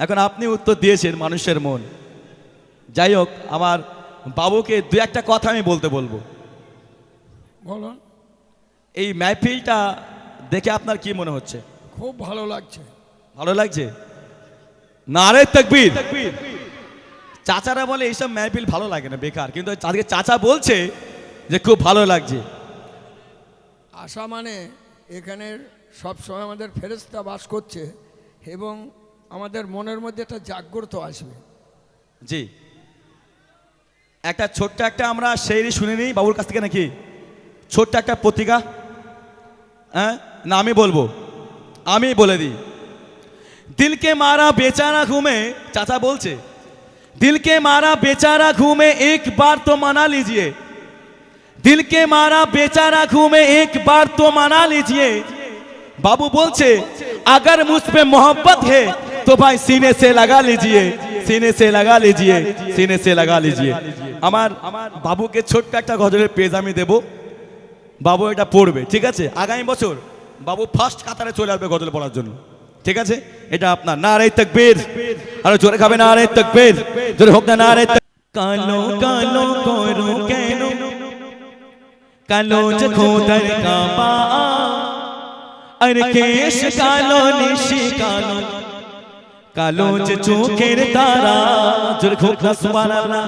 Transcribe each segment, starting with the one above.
এখন আপনি উত্তর দিয়েছেন মানুষের মন। যাই হোক, আমার বাবুকে দু একটা কথা আমি বলবো। বলুন। এই মাহফিলটা দেখে আপনার কি মনে হচ্ছে? খুব ভালো লাগছে। ভালো লাগছে? নারে তাকবীর। চাচারা বলে এইসব মাহফিল ভালো লাগে না, বেকার, কিন্তু আজকে চাচা বলছে যে খুব ভালো লাগছে। আশা মানে এখানের সবসময় আমাদের ফেরেশতা বাস করছে এবং আমাদের মনের মধ্যে একটা জাগ্রত আসবে। জি, একটা ছোট্ট একটা আমরা শেরি শুনে নিই বাবুর কাছ থেকে, নাকি ছোট্ট একটা পত্রিকা? হ্যাঁ না, আমি বলবো, আমি বলে দিই। दिल के मारा बेचारा घूमे, चाचा बोलছে दिल के मारा बेचारा घूमे एक बार तो मना लीजिए, दिल के मारा बेचारा घूमे एक बार तो मना लीजिए। बाबू बोलছে अगर मुझ पे मोहब्बत है तो भाई सीने से लगा लीजिए, सीने से लगा लीजिए, सीने से लगा लीजिए। আমার বাবুকে ছোট্ট একটা গজলের পেজ আমি দেব, বাবু এটা পড়বে, ঠিক আছে? আগামী বছর বাবু ফার্স্ট কাতারে চলে আসবে গজল পড়ার জন্য, ঠিক আছে? এটা আপনার নারে তাকবীর, আর জোরে খাবে নারে তাকবীর, জোরে হোক না নারে তাকবীর। কালো কালো করো কেন, কালো যে খোদার কাবা, আর কেশ কালো নিশি কালো, কালো যে চোখের তারা, জোরে হোক না সুবহানাল্লাহ।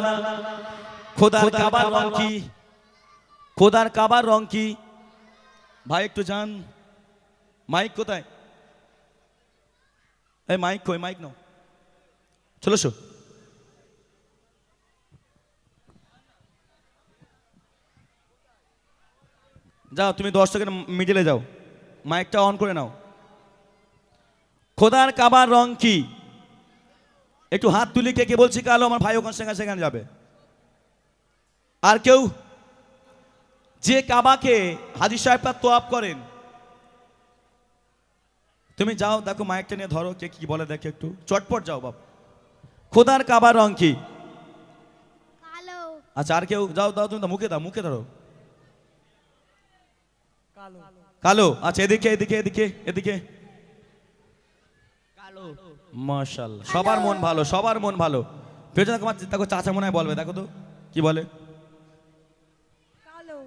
খোদার কাবার রং কি? খোদার কাবার রং কি? ভাই একটু যান, মাইক কোথায়? এই মাইক কই? মাইক নাও, চলো শো। যাও তুমি দর্শকের মিডিলে যাও, মাইকটা অন করে নাও। খোদার কাবার রং কি? একটু হাত তুলি, কে কে বলছি কালো? আমার ভাই ওখানে সেখানে যাবে। আর কেউ? যে কাবাকে হাজী সাহেবরা তোয়াব করেন, তুমি যাও দেখো, মাইকটা নিয়ে ধরো, কে কি বলে দেখে, একটু চটপট যাও বাপ। খোদার কাবার রং কি? কালো। আচ্ছা, আর কেউ? যাও দাও, তুমি মুখে দাও, মুখে ধরো। কালো। কালো। আচ্ছা, এদিকে এদিকে এদিকে এদিকে। কালো। মাশাআল্লাহ, সবার মন ভালো, সবার মন ভালো। পেছনে দেখো, চাচা মনে হয় বলবে, দেখো তো কি বলে। কালো।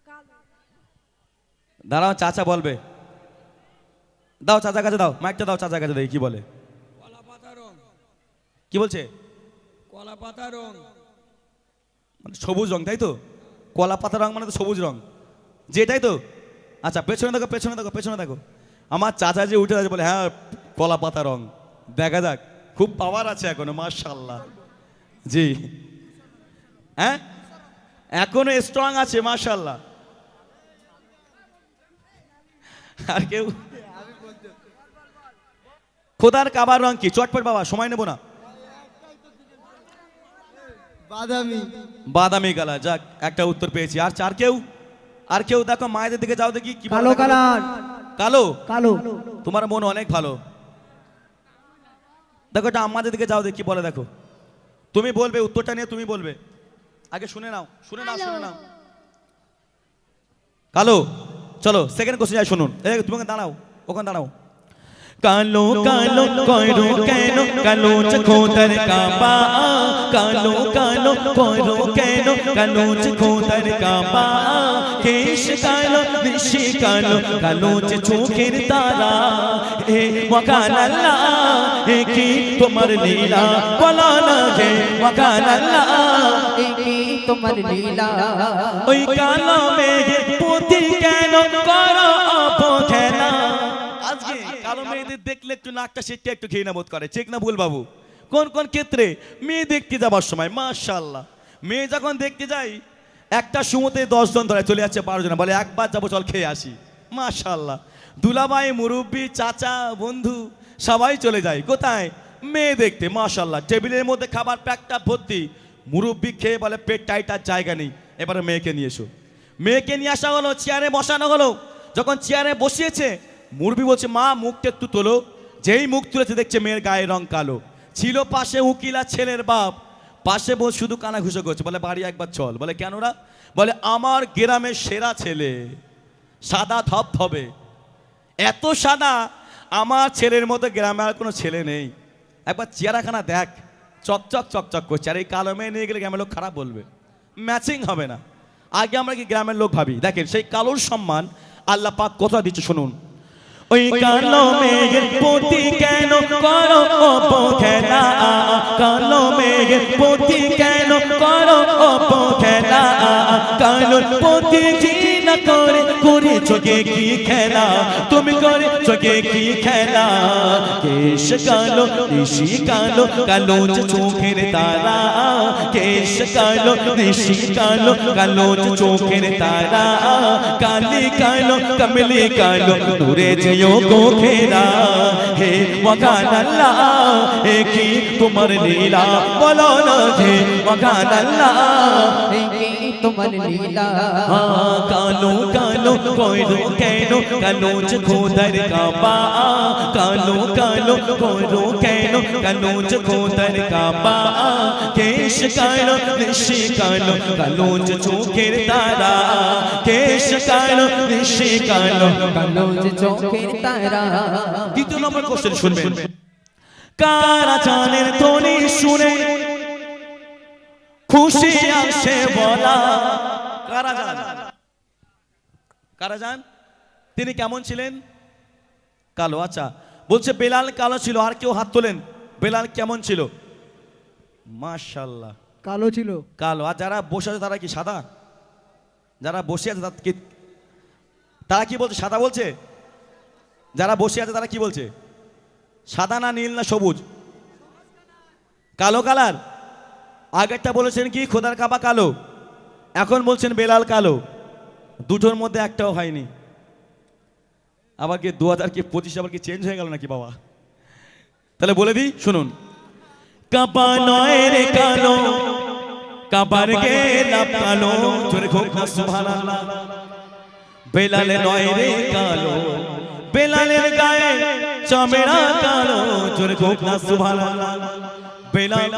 কালো। দাঁড়াও, চাচা বলবে। দাও চাচা কাছে, দাও মাইকটা, দাও চাচা কাছে, দেখি কি বলে। কলা পাতা রং। কি বলছে? কলা পাতা রং মানে সবুজ রং, তাই তো? কলা পাতা রং মানে তো সবুজ রং, যেটাই তো। আচ্ছা, পেছনে দেখো, পেছনে দেখো, পেছনে দেখো। আমার চাচা যে উঠে আছে বলে, হ্যাঁ কলা পাতা রং। দেখা যাক, খুব পাওয়ার আছে এখনো, মাশাআল্লাহ। জি, হ্যাঁ এখনো স্ট্রং আছে, মাশাআল্লাহ। আর কেউ? খোদার কাবার রং কি? চটপট বাবা, সময় নেবো না। বাদামি। বাদামি কালার। যাক, একটা উত্তর পেয়েছি। আর চার কেউ? আর কেউ? দেখো মায়েদের দিকে যাও দেখি কি বলে। কালো কালার। কালো। কালো। তোমার মন অনেক ভালো। দেখো এটা আমাদের দিকে যাও দেখি কি বলে, দেখো। তুমি বলবে উত্তরটা নিয়ে, তুমি বলবে। আগে শুনে নাও, শুনে নাও, শুনে নাও। কালো। চলো সেকেন্ড কোশ্চেন যাই, শুনুন। এই তুমি ওখানে দাঁড়াও, ওখানে দাঁড়াও। কালো কালো কইরো কেন, কালো যে খোদার কাবা, কালো কালো কইরো কেন, কালো যে খোদার কাবা, কেশ কালো নিশি কালো, কালো যে চোখের তারা। হে মকান আল্লাহ, হে কি তোমার লীলা, বলো না হে মকান আল্লাহ, এই কি তোমার লীলা। ওই কালো মেঘে পুতি কেন করো অবহেলা। আজকে কালো মেয়েদের দেখলে একটু নাকটা সেটা একটু ঘৃণা বোধ করে, ঠিক না ভুল বাবু? কোন কোন ক্ষেত্রে? মেয়ে দেখতে যাবার সময় মাশাআল্লাহ, মেয়ে যখন দেখতে যাই, একটা সুমোতে 10 জন ধরে চলে যাচ্ছে, 12 জন, বলে একবার যাবো, চল খেয়ে আসি। মাশাআল্লাহ, দুলাভাই, মুরব্বী, চাচা, বন্ধু সবাই চলে যায় কোথায়? মেয়ে দেখতে। মাশাআল্লাহ, টেবিলের মধ্যে খাবার প্যাকটা ভর্তি, মুরব্বী খেয়ে বলে পেট টাইট, আর জায়গা নেই, এবারে মেয়েকে নিয়ে এসো। মেয়েকে নিয়ে আসা হলো, চেয়ারে বসানো হলো। যখন চেয়ারে বসিয়েছে, মুরব্বী বলছে, মা মুখটা একটু তোলো। যেই মুখ তুলেছে দেখছে মেয়ের গায়ের রং কালো। ছিল পাশে উকিল আর ছেলের বাপ, পাশে বল শুধু কানাঘুষো করছে, বলে বাড়ি একবার চল। বলে কেনরা? বলে আমার গ্রামের সেরা ছেলে, সাদা ধপ হবে, এত সাদা আমার ছেলের মতো গ্রামে আর কোনো ছেলে নেই। একবার চেহারাখানা দেখ, চকচক চকচক করছে। আর এই কালো মেয়ে নিয়ে গেলে গ্রামের লোক খারাপ বলবে, ম্যাচিং হবে না। আগে আমরা কি গ্রামের লোক ভাবি, দেখেন সেই কালোর সম্মান আল্লাহ পাক কথা দিচ্ছে শুনুন। ওই কালো মেঘের প্রতি কেন করো অবহেলা, কালো মেঘের প্রতি কেন করো অবহেলা, কালোর প্রতি ঘৃণা করে করেছো কি খেলা, তুমি করেছো কি খেলা। কেশ কালো নিশি কালো, কালো চোখের তারা, কেশ কালো নিশি কালো, কালো চোখের তারা, কালি কালো কমলি কালো নূরে যেও গো ঘেরা। হে মগান আল্লাহ এ কি তোমার লীলা, বলো না হে মগান আল্লাহ এ কি তোমার লীলা। কালো কালো কইরো কেন, কালো খোদার কাবা, কালো কালো কইরো কেন, কালো খোদার কাবা, কেশ কালো নিশি কালো, কালো চোখের তারা, কেশ কালো নিশি কালো, কালো চোখের তারা। দ্বিতীয় নম্বর কোশ্চেন শুনবেন। কারা জানের ধ্বনি শুনে খুশি আসে বলা, কারা জান, কারা জান তিনি কেমন ছিলেন? কালো। আচ্ছা, বলছে বেলাল কালো ছিল, আর কেউ হাত তোলেন। বেলাল কেমন ছিল? মাশাআল্লাহ কালো ছিল। কালো। আর যারা বসে আছে তারা কি সাদা? যারা বসে আছে তারা কি বলছে? সাদা বলছে। যারা বসে আছে তারা কি বলছে? সাদা না নীল না সবুজ? কালো কালার। আগেরটা বলেছেন কি খোদার কাবা কালো, এখন বলছেন বেলাল কালো। দুটোর মধ্যে একটাও হয়নি। আবার কি 2025 আবার কি চেঞ্জ হয়ে গেল নাকি বাবা? তাহলে বলে দিই শুনুন। কাবা নয় রে কালো, কাবার গেলাম কালো, জোরে হোক না সুবহানাল্লাহ। বেলাল নয় রে কালো, বেলালের গায়ে চামড়া কালো, জোরে হোক না সুবহানাল্লাহ। বেলাল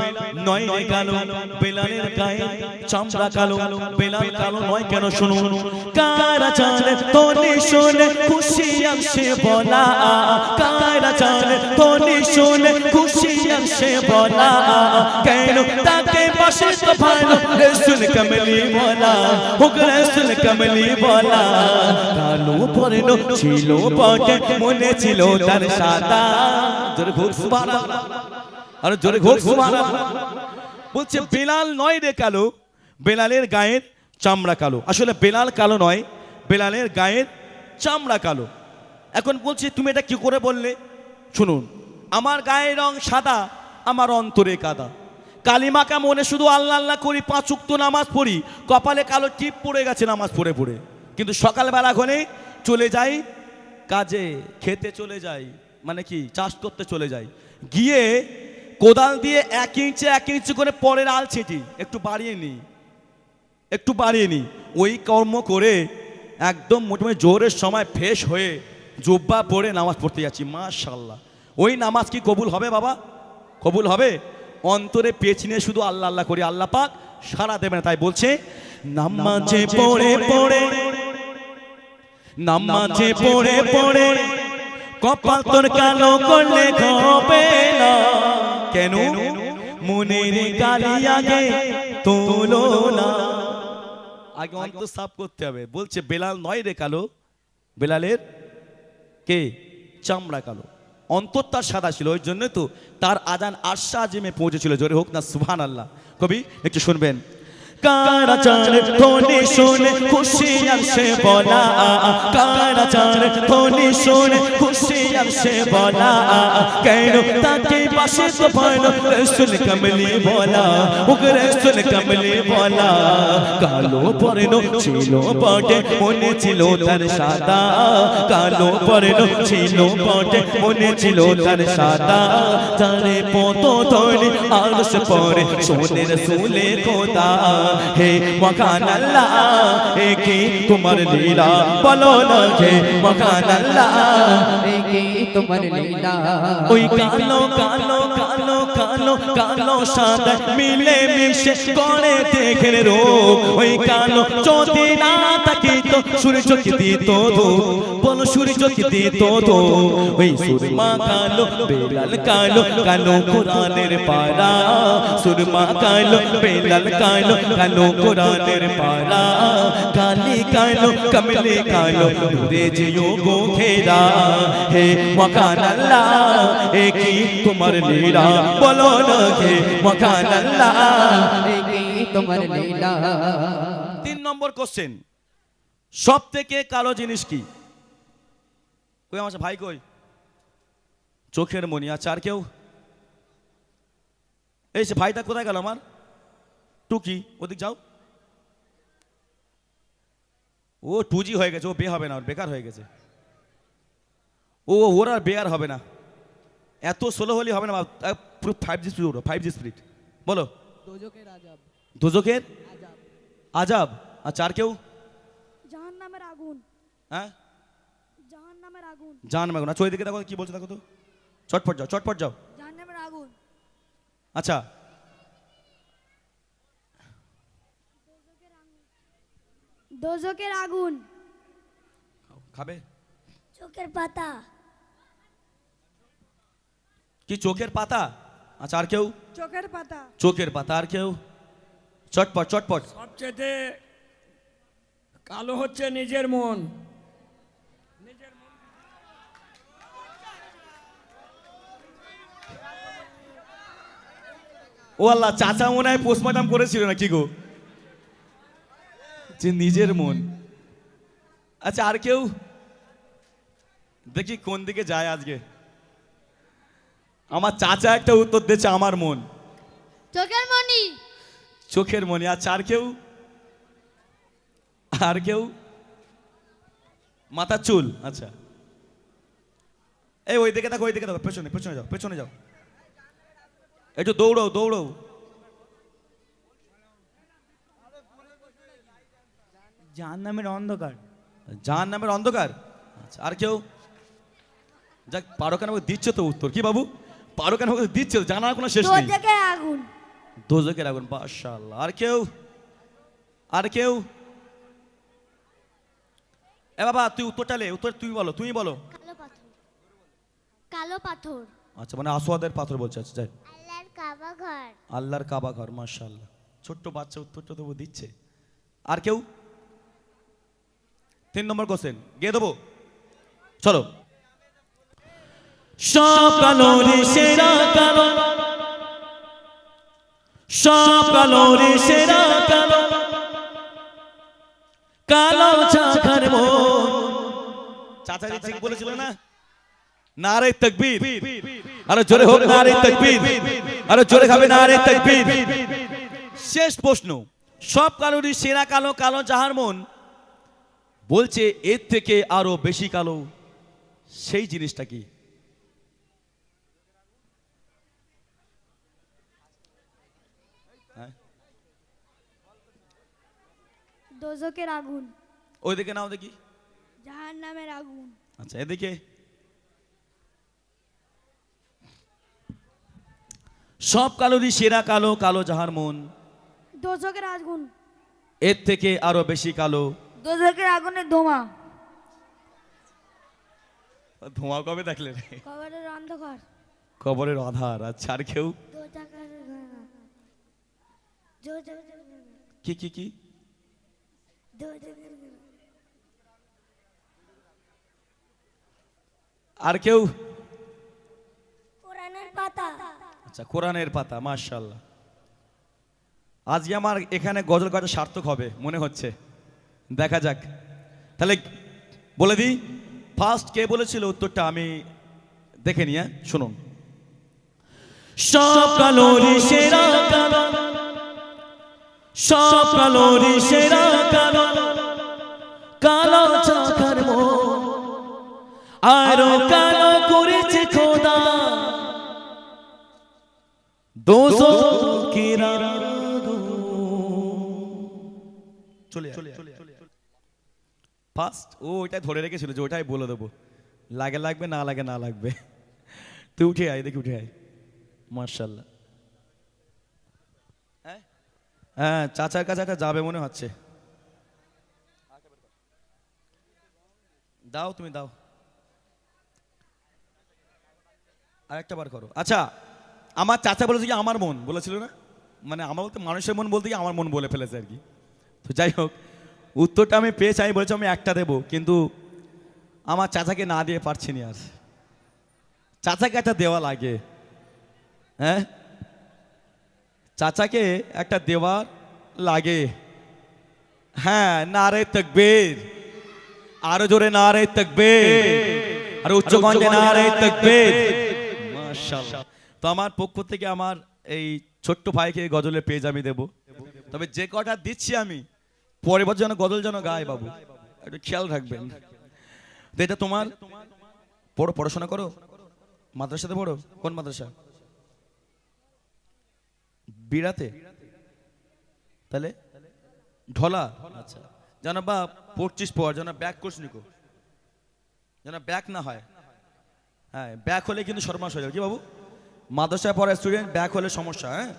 নয় রে কালো, বেলালের গায়ে চামড়া কালো, বেলাল কালো নয় কেন শুনুন। কারা জানে তোনে শুনে খুশি আসে বলা, কারা জানে তোনে শুনে খুশি আসে বলা, কেন তাকে পাশে তো ভালো রাসূল কামলি বলা, হুক রাসূল কামলি বলা। কালো পরনো ছিল বটে, মনে ছিল তার সাদা, জোরে হোক সুবহানাল্লাহ, আর জোরে হোক সুবহানাল্লাহ। বলছে বেলাল নয় রে কালো, বেলালের গায়ের চামড়া কালো। আসলে বেলাল কালো নয়, বেলালের গায়ের চামড়া কালো। এখন বলছি তুমি এটা কি করে বললে? শুনুন, আমার গায়ের রং সাদা, আমার অন্তরে কাদা। কালিমাকা মনে শুধু আল্লাহ আল্লাহ করি, 5 ওয়াক্ত নামাজ পড়ি, কপালে কালো টিপ পড়ে গেছে নামাজ পড়ে পড়ে, কিন্তু সকালবেলা করে চলে যাই কাজে, খেতে চলে যাই, মানে কি চাষ করতে চলে যাই, গিয়ে কোদাল দিয়ে 1 ইঞ্চি করে পরের আল ছিটি, একটু বাড়িয়ে নি, ওই কর্ম করে একদম মোটামুটি জোরের সময় ফ্রেশ হয়ে জুব্বা পরে নামাজ পড়তে যাচ্ছি। মাশাআল্লাহ, ওই নামাজ কি কবুল হবে বাবা? কবুল হবে? অন্তরে পেছনে শুধু আল্লাহ আল্লাহ করি, আল্লাহ পাক সারা দেবে না। তাই বলছে নামাজে পড়ে পড়ে, নামাজে পড়ে পড়ে কপাল তোর কালো করলে হবে না, কেন মনের কালি আগে তোলো না। আগে অন্তর সাফ করতে হবে। বলছে বেলাল নয় রে কালো, বেলালের কে চামড়া কালো, অন্তর তার সাদা ছিল, ওই জন্য তো তার আজান আরশা আজিমে পৌঁছেছিল। জোরে হোক না সুবহানাল্লাহ। কবি একটু শুনবেন। কারা জানে ধ্বনি শুনে খুশি আসে বলা, কারা জানে ধ্বনি শুনে খুশি আসে বলা, কেন তাকে পাশে তো ভালো রাসূল কামলি বলা, হুক রাসূল কামলি বলা। কালো পরনো ছিল বটে, মনে ছিল তার সাদা, কালো পরনো ছিল বটে, মনে ছিল তার সাদা। জানে পত ধরে আরশ পরে শোনে রাসূলে খোদা, হে মগান আল্লাহ এ কি তোমার লীলা, বলো না হে মগান আল্লাহ এ কি তোমার লীলা। ওই কালো কালো কালো কালো কালো সাদা মিলে মিশে করে দেখেন রূপ, ওই কালো যদি না তাকিত সূর্য কি দিত ধূপ, বলো সূর্য দিত তো ওই সুরমা কালো বেলাল কালো কালো কোরআনের পারা সুরমা কালো বেলাল কালো কালো কোরআনের পারা কালি কালো কমলে কালো নূরে জিও গো ঘেরা হে মকান আল্লাহ একই তোমার লীলা বলো না হে মকান আল্লাহ কি তোমার লীলা 3 নম্বর কোশ্চেন সব থেকে কালো জিনিস কি কই আমার ভাই কই চোখের মনি আর চার কেউ এই সে ভাইটা কোথায় গেল আমার টুকি ওদিক যাও ও 2G হয়ে গেছে ও বে হবে না ওর বেকার হয়ে গেছে ওর আর বেয়ার হবে না এত স্লো হলে হবে না পুরো 5G স্পিড 5G স্পিড বলো দোজকের আজাব আর চার কেউ জাহান্নামের আগুন হ্যাঁ জাহান্নামের আগুন জাহান্নামের আগুন আচ্ছা ওইদিকে দেখো কি বলছে দেখো তো চটপট যাও জাহান্নামের আগুন আচ্ছা দোজকের আগুন খাবে চোখের পাতা কি চোখের পাতা আচ্ছা আর কেউ চোখের পাতা চোখের পাতা আর কেউ চটপট সবচেয়ে কালো হচ্ছে নিজের মন। ও আল্লাহ চাচা মনে হয় পোস্টমর্টম করেছিল না কি গো যে নিজের মন আচ্ছা আর কেউ দেখি কোন দিকে যায় আজকে আমার চাচা একটা উত্তর দিচ্ছে আমার মন চোখের মনি চোখের মনি আচ্ছা আর কেউ মাথার চুল আচ্ছা এই ওই দিকে দেখো পেছনে যাও একটু দৌড়ো জাহান্নামের অন্ধকার আচ্ছা আর কেউ যাক পারো কেন আমাকে দিচ্ছ তো উত্তর কি বাবু পারো কেন আমাকে দিচ্ছ জানার কোনো শেষ নেই দোজকের আগুন দোজকের আগুন মাশাআল্লাহ আর কেউ এ বাবা তুই উত্তরটা লে উত্তর তুমি বলো কালো পাথর আচ্ছা মানে আসওয়াদের পাথর বলছে আচ্ছা যাই আল্লাহর কাবা ঘর আল্লাহর কাবা ঘর মাশাআল্লাহ ছোট্ট বাচ্চা উত্তরটা তবু দিচ্ছে আর কেউ 3 নম্বর কোশ্চেন গিয়ে দেবো চলো সব কালো রে সেরা কালো সব কালো রে সেরা কালো কালো চাকার মন চাচা জি ঠিক বলেছিল না নারে তাকবীর আরে জোরে হোক নারে তাকবীর আরে জোরে খাবে নারে তাকবীর শেষ প্রশ্ন সব কালোরই সেরা কালো কালো যাহার মন বলছে এর থেকে আরো বেশি কালো সেই জিনিসটা কি দোজকের আগুন ওইদিকে নাও দেখি জাহান্নামের আগুন আচ্ছা এদিকে সব কালোরই সেরা কালো কালো যাহার মন দোজকের আগুন এর থেকে আরো বেশি কালো দোজকের আগুনের ধোঁয়া ধোঁয়া কবে দেখলে রে কবরের অন্ধকার কবরের আধার আচ্ছা আর কেউ কি আর কেউ কোরআনের পাতা আচ্ছা কোরআনের পাতা মাশাআল্লাহ আজকে আমার এখানে গজল গাওয়া সার্থক হবে মনে হচ্ছে দেখা যাক তাহলে বলে দিই ফার্স্ট কে বলেছিল উত্তরটা আমি দেখে নিয়ে শুনুন সব কালোরি সেরা কালো সব কালোরি সেরা কালো কালো চাকার মন আরো কালো করেছে খোদা দোজকের আগুন চলে ফার্স্ট ও ওইটাই ধরে রেখেছিল যে ওটাই বলে দেবো লাগবে না লাগবে তুই উঠে আয় দেখি উঠে আয় মার্শাল্লাহ হ্যাঁ চাচার কাছে একটা যাবে মনে হচ্ছে দাও তুমি দাও, আর একটা বার করো। আচ্ছা, আমার চাচা বলেছে কি আমার মন বলেছিল না, মানে আমার বলতে মানুষের মন বলতে কি আমার মন বলে ফেলেছে আর কি। তো যাই হোক, উত্তরটা আমি পেয়েছি, আমি বলেছি আমি একটা দেবো, কিন্তু আমার চাচাকে না দিয়ে পারছি না আর। চাচাকে একটা দেওয়া লাগে, হ্যাঁ চাচাকে একটা দেওয়ার লাগে। হ্যাঁ, নারে তাকবীর, আরো জোরে নারে তাকবীর, আর উচ্চ কণ্ঠে নারে তাকবীর। মাশাআল্লাহ। তো আমার পক্ষ থেকে আমার এই ছোট্ট ভাইকে গজলের পেজ আমি দেব, তবে যে কটা দিচ্ছি আমি পরের বছর যেন গজল যেন গায় বাবু, একটু খেয়াল রাখবেন। তো এটা তোমার পড়াশোনা করো, মাদ্রাসাতে পড়ো? কোন মাদ্রাসা? বিড়াতে? তাহলে ঢলা। আচ্ছা, যেন বা পড়ছিস পর, যেন ব্যাক কোর্স নিকো, যেন ব্যাক না হয়। হ্যাঁ, ব্যাক হলে কিন্তু সর্বনাশ হয়ে যাবে। কি বাবু, মাদ্রাসায় পড়া স্টুডেন্ট ব্যাক হলে সমস্যা। হ্যাঁ,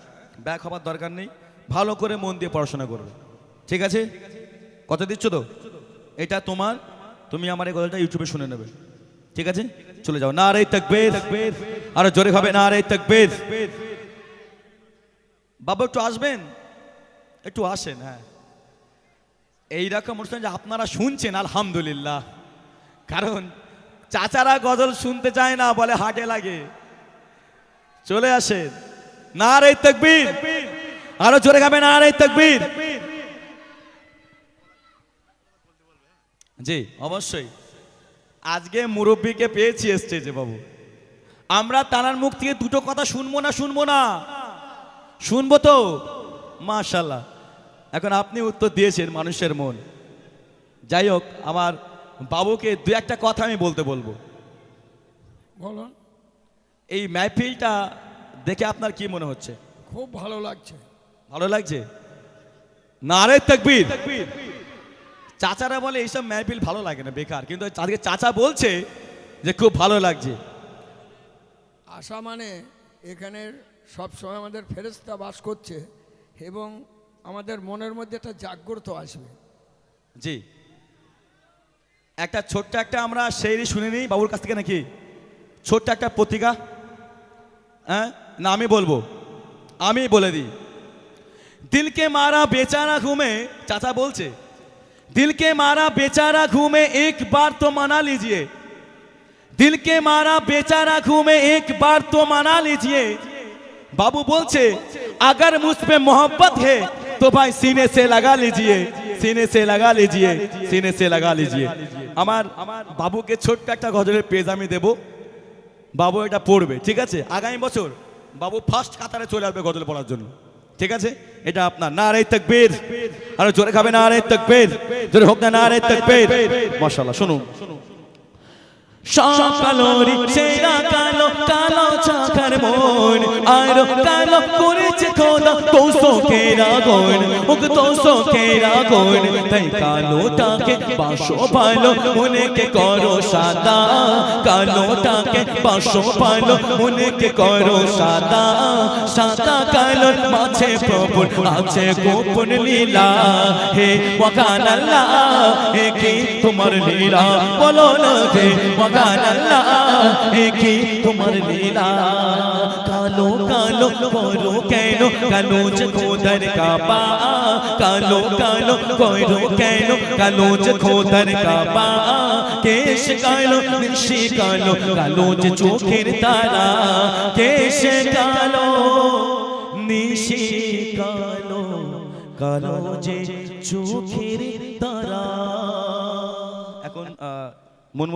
ব্যাক হবার দরকার নেই, ভালো করে মন দিয়ে পড়াশোনা করবে, ঠিক আছে? কথা দিচ্ছ তো? এটা তোমার, তুমি আমার এই গজলটা ইউটিউবে শুনে নেবে, ঠিক আছে? চলে যাও। নারে তাকবীর, আর জোরে হবে নারে তাকবীর। বাবা একটু আসবেন, একটু আসেন। হ্যাঁ, এইরকম অনুষ্ঠান যে আপনারা শুনছেন আলহামদুলিল্লাহ, কারণ চাচারা গজল শুনতে চায় না, বলে হাটে লাগে। চলে আসেন, নারে তাকবীর, আরো জোরে গাবে নারে তাকবীর। জি অবশ্যই, আজকে মুরব্বীকে পেয়েছি স্টেজে বাবু, আমরা তানার মুখ থেকে দুটো কথা শুনবো না? শুনবো না? শুনবো তো? মাশাআল্লাহ। এখন আপনি উত্তর দিয়েছেন মানুষের মন। যাই হোক, আমার বাবুকে দু একটা কথা আমি বলবো। বলুন। এই মাহফিলটা দেখে আপনার কি মনে হচ্ছে? খুব ভালো লাগছে। ভালো লাগছে? নারে তাকবীর। চাচারা বলে এইসব মাহফিল ভালো লাগে না, বেকার, কিন্তু আজকে চাচা বলছে যে খুব ভালো লাগছে। আশা মানে এখানের সবসময় আমাদের ফেরেশতা বাস করছে এবং আমাদের মনের মধ্যে একটা জাগ্রত আসবে। জি, একটা ছোট্ট একটা আমরা শেরি শুনে নিই বাবুর কাছ থেকে, নাকি ছোট্ট একটা পত্রিকা? হ্যাঁ, না আমি বলবো, আমি বলে দিই। দিলকে মারা বেচারা ঘুমে, চাচা বলছে, दिल के मारा बेचारा घूमे एक बार तो मना लीजिए, दिल के मारा बेचारा घूमे एक बार तो मना लीजिए। बाबू बोलছে अगर मुझ पे मोहब्बत है तो भाई सीने से लगा लीजिए, सीने से लगा लीजिए, सीने से लगा लीजिए। আমার বাবুকে ছোট্ট একটা গজলের পেজ আমি দেব, বাবু এটা পড়বে, ঠিক আছে? আগামী বছর বাবু ফার্স্ট কাতারে চলে আসবে গজল পড়ার জন্য, ঠিক আছে? এটা আপনার নারে তাকবীর, আর জোরে খাবে নারে তাকবীর, জোরে হোক না নারে তাকবীর। মাশাআল্লাহ, শুনুন। সকালোরি সেরা কালো কালো চাকার মন, আর কালো করেছে খোদা তোষকের আগুন, মুখ তোষকের আগুন, তাই কালোটাকে বাসো ভালো মনেকে করো সাদা, কালোটাকে বাসো ভালো মনেকে করো সাদা। সাদা কালোর মাঝে প্রভুর আছে গোপন লীলা, হে ওয়াকান আল্লাহ, হে কি তোমার লীলা, বলো না হে ওয়াকান আল্লাহ, হে কি তোমার লীলা। কালো কালো করো কেন, কালো যে খোদার কাবা, কালো কালো করো কেন, কালো যে খোদার কাবা। কেশ কালো নিশি কালো, কালো যে চোখের তারা, কেশ কালো নিশি কালো, কালো যে চোখের তারা। এখন মন